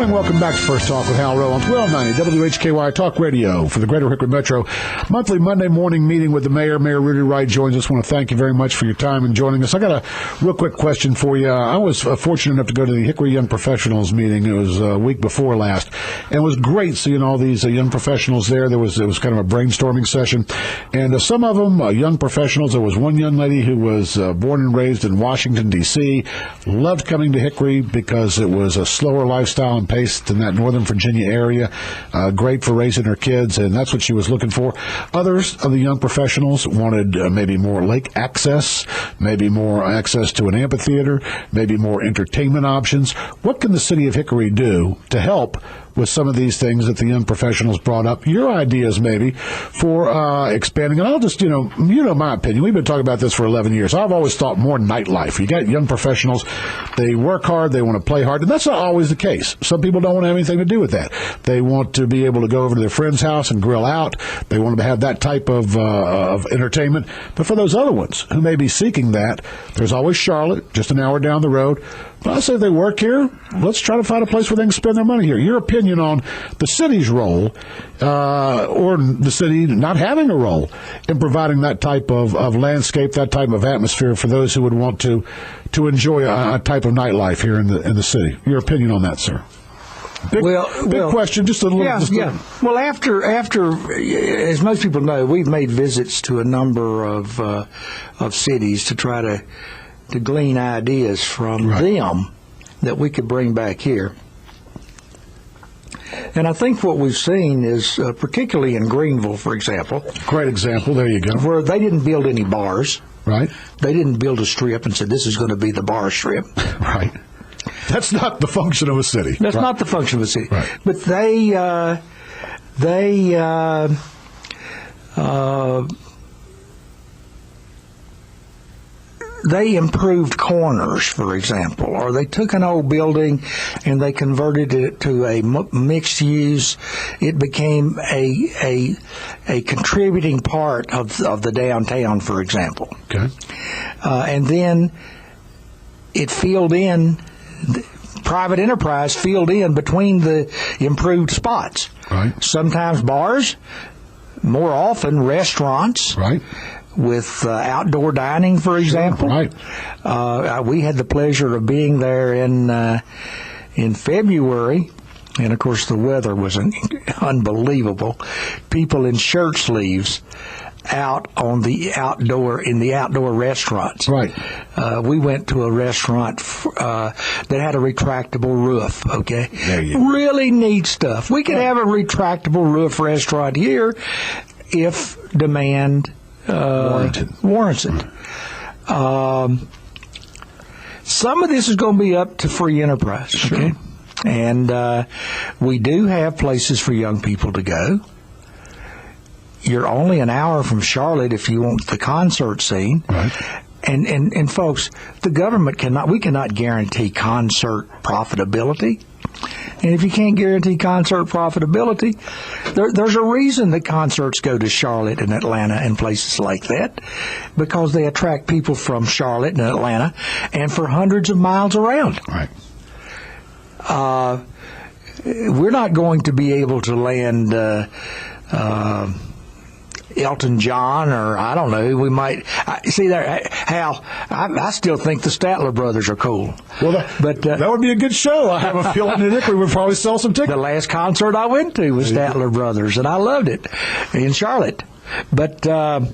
morning. Welcome back to First Talk with Hal Rowe on 1290 WHKY Talk Radio for the Greater Hickory Metro. Monthly Monday morning meeting with the mayor. Mayor Rudy Wright joins us. I want to thank you very much for your time and joining us. I got a real quick question for you. I was fortunate enough to go to the Hickory Young Professionals meeting. It was a week before last, and it was great seeing all these young professionals there. It was kind of a brainstorming session, and some of them young professionals. There was one young lady who was born and raised in Washington, D.C., loved coming to Hickory because it was a slower lifestyle and pace in that Northern Virginia area. Great for raising her kids, and that's what she was looking for. Others of the young professionals wanted maybe more lake access, maybe more access to an amphitheater, maybe more entertainment options. What can the city of Hickory do to help with some of these things that the young professionals brought up? Your ideas maybe for expanding. And I'll just, my opinion. We've been talking about this for 11 years. I've always thought more nightlife. You got young professionals, they work hard, they want to play hard, and that's not always the case. Some people don't want to have anything to do with that. They want to be able to go over to their friend's house and grill out. They want to have that type of entertainment. But for those other ones who may be seeking that, there's always Charlotte, just an hour down the road. But I say if they work here, let's try to find a place where they can spend their money here. Your opinion on the city's role, or the city not having a role in providing that type of landscape, that type of atmosphere for those who would want to enjoy a type of nightlife here in the city. Your opinion on that, sir? Big question, just a little. Yeah. Well, after, as most people know, we've made visits to a number of cities to try to glean ideas from them that we could bring back here. And I think what we've seen is, particularly in Greenville, for example. Great example. There you go. Where they didn't build any bars. Right. They didn't build a strip and said, this is going to be the bar strip. Right. That's not the function of a city. That's not the function of a city. Right. But they improved corners, for example, or they took an old building and they converted it to a mixed use. It became a contributing part of the downtown, for example. Okay. And then it filled in, private enterprise filled in between the improved spots. Right. Sometimes bars, more often restaurants. Right. With outdoor dining, for example. Right. We had the pleasure of being there in February, and of course the weather was unbelievable. People in shirt sleeves out on the outdoor restaurants. Right. We went to a restaurant that had a retractable roof. Okay. Really neat stuff. We could have a retractable roof restaurant here if demand warranted. Some of this is going to be up to free enterprise. Sure. Okay. And we do have places for young people to go. You're only an hour from Charlotte if you want the concert scene. Right. And folks, the government cannot guarantee concert profitability. And if you can't guarantee concert profitability, there's a reason that concerts go to Charlotte and Atlanta and places like that, because they attract people from Charlotte and Atlanta and for hundreds of miles around. Right. We're not going to be able to land Elton John, or I don't know. We might see there. Hal, I still think the Statler brothers are cool. Well, that would be a good show. I have a feeling that Hickory would probably sell some tickets. The last concert I went to was Statler brothers, and I loved it in Charlotte. But now,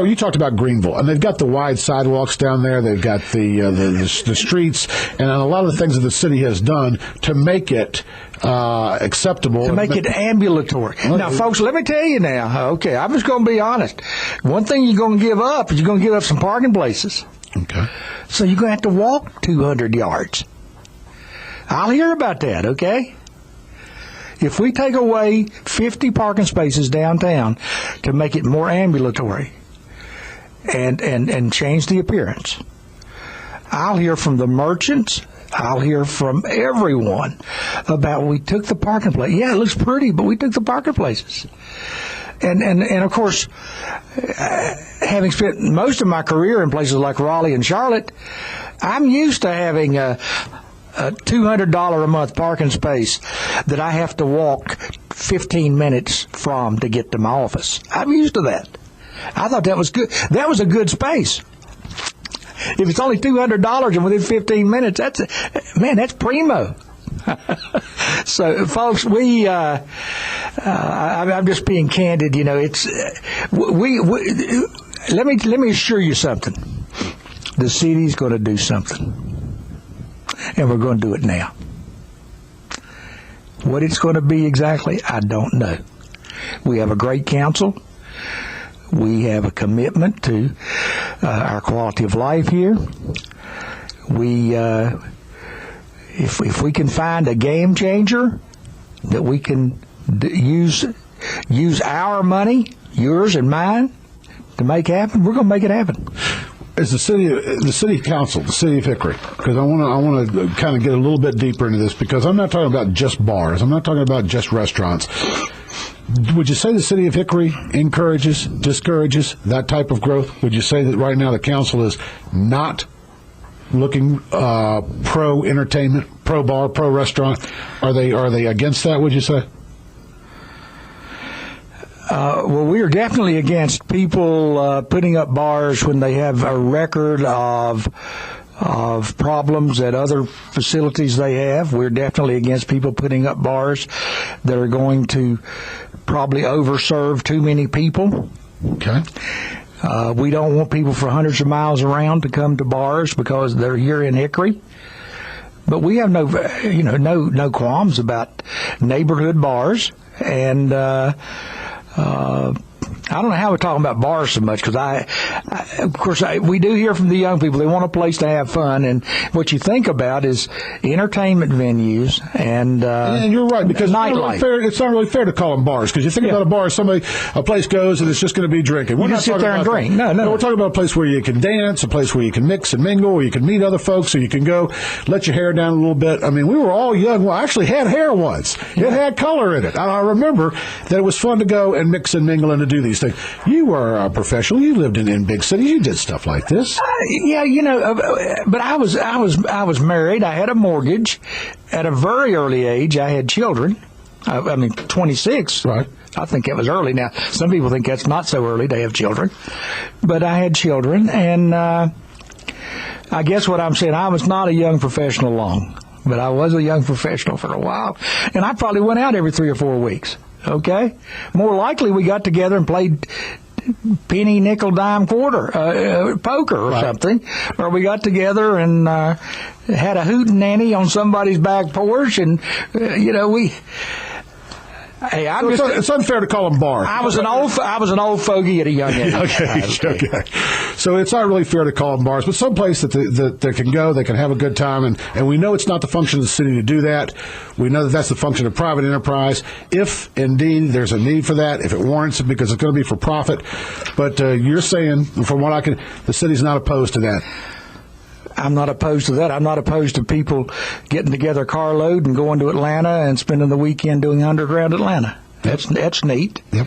you talked about Greenville, and they've got the wide sidewalks down there. They've got the streets, and a lot of the things that the city has done to make it acceptable. To make it ambulatory. Now, folks, let me tell you now, okay, I'm just going to be honest. One thing you're going to give up is you're going to give up some parking places. Okay. So you're going to have to walk 200 yards. I'll hear about that, okay? If we take away 50 parking spaces downtown to make it more ambulatory and change the appearance, I'll hear from the merchants, I'll hear from everyone about we took the parking place. Yeah, it looks pretty, but we took the parking places. And of course, having spent most of my career in places like Raleigh and Charlotte, I'm used to having $200 a month parking space that I have to walk 15 minutes from to get to my office. I'm used to that. I thought that was good. That was a good space. If it's only $200 and within 15 minutes, that's primo. So, folks, I'm just being candid. You know, it's let me assure you something. The city's going to do something, and we're going to do it now. What it's going to be exactly, I don't know. We have a great council. We have a commitment to our quality of life here. If we can find a game changer that we can use our money, yours and mine, to make happen, we're going to make it happen. As the city council, the city of Hickory, because I want to kind of get a little bit deeper into this, because I'm not talking about just bars. I'm not talking about just restaurants. Would you say the city of Hickory encourages, discourages that type of growth? Would you say that right now the council is not looking pro entertainment, pro bar, pro restaurant? Are they against that, would you say? Well, we are definitely against people putting up bars when they have a record of problems at other facilities they have. We're definitely against people putting up bars that are going to probably overserve too many people. Okay. We don't want people for hundreds of miles around to come to bars because they're here in Hickory. But we have no qualms about neighborhood bars, and I don't know how we're talking about bars so much, because we do hear from the young people. They want a place to have fun, and what you think about is entertainment venues and you're right, because nightlife. It's not really fair to call them bars, because you think about a bar, a place goes and it's just going to be drinking. You can sit there and drink. No, we're talking about a place where you can dance, a place where you can mix and mingle, where you can meet other folks, so you can go let your hair down a little bit. I mean, we were all young. Well, I actually had hair once. It had color in it. I remember that it was fun to go and mix and mingle and to do these things. You were a professional. You lived in big cities. You did stuff like this. But I was married. I had a mortgage. At a very early age, I had children. 26. Right. I think that was early. Now, some people think that's not so early to have children. But I had children, and I guess what I'm saying, I was not a young professional long, but I was a young professional for a while. And I probably went out every 3 or 4 weeks. Okay? More likely we got together and played penny, nickel, dime, quarter, poker or something. Or we got together and had a hootenanny on somebody's back porch, and, Hey, it's unfair to call them bars. I was an old fogey at a young age. Okay. So it's not really fair to call them bars, but some place that they can go, they can have a good time, and we know it's not the function of the city to do that. We know that that's the function of private enterprise, if indeed there's a need for that, if it warrants it, because it's going to be for profit. But you're saying, from what the city's not opposed to that. I'm not opposed to that. I'm not opposed to people getting together a carload and going to Atlanta and spending the weekend doing Underground Atlanta. That's neat. Yep.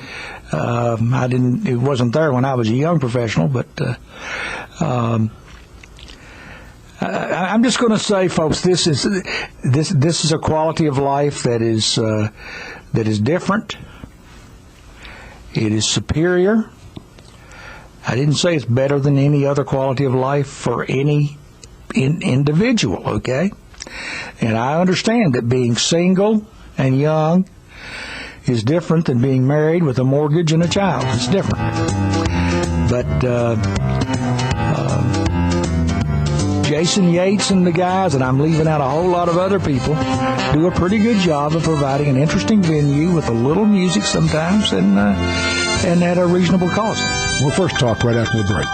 It wasn't there when I was a young professional, but I'm just going to say, folks, this is a quality of life that is different. It is superior. I didn't say it's better than any other quality of life for any individual, okay? And I understand that being single and young is different than being married with a mortgage and a child. It's different. But Jason Yates and the guys, and I'm leaving out a whole lot of other people, do a pretty good job of providing an interesting venue with a little music sometimes and at a reasonable cost. We'll first talk right after the break.